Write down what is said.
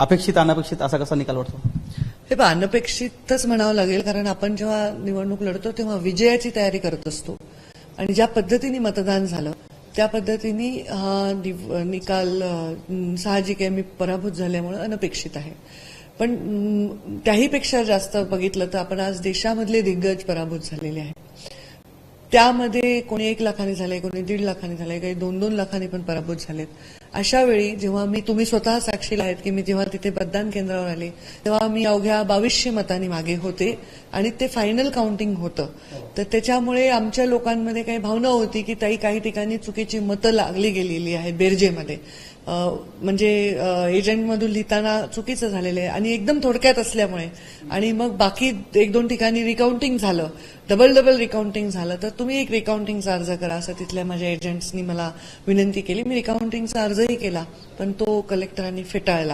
अपेक्षित अनपेक्षित असा कसा निकाल वाटतो? हे पहा, अनपेक्षितच म्हणावं लागेल, कारण आपण जेव्हा निवडणूक लढतो तेव्हा विजयाची तयारी करत असतो आणि ज्या पद्धतीने मतदान झालं त्या पद्धतीने हा निकाल साहजिक आहे, मी पराभूत झाल्यामुळे अनपेक्षित आहे. पण त्याहीपेक्षा जास्त बघितलं तर आपण आज देशामधले दिग्गज पराभूत झालेले आहेत. त्यामध्ये कोणी 1 लाखांनी झाले, कोणी 1.5 लाखांनी झाले, काही 2-2 लाखांनी पण पराभूत झालेत. अशा वेळी जेव्हा तुम्ही स्वतः साक्षीला आहेत की मी जेव्हा तिथे मतदान केंद्रावर आले तेव्हा मी अवघ्या 2200 मतांनी मागे होते आणि ते फायनल काउंटिंग होतं. तर त्याच्यामुळे आमच्या लोकांमध्ये काही भावना होती की काही ठिकाणी चुकीची मतं लागली गेलेली आहेत बेरजेमध्ये. म्हणजे एजंटमधून लिहिताना चुकीचं झालेलं आहे आणि एकदम थोडक्यात असल्यामुळे आणि मग बाकी 1-2 ठिकाणी रिकाउंटिंग झालं, डबल रिकाउंटिंग झालं. तर तुम्ही एक रिकाउंटिंगचा अर्ज करा असं तिथल्या माझ्या एजंट्सनी मला विनंती केली. मी रिकाउंटिंगचा अर्जही केला पण तो कलेक्टरांनी फेटाळला.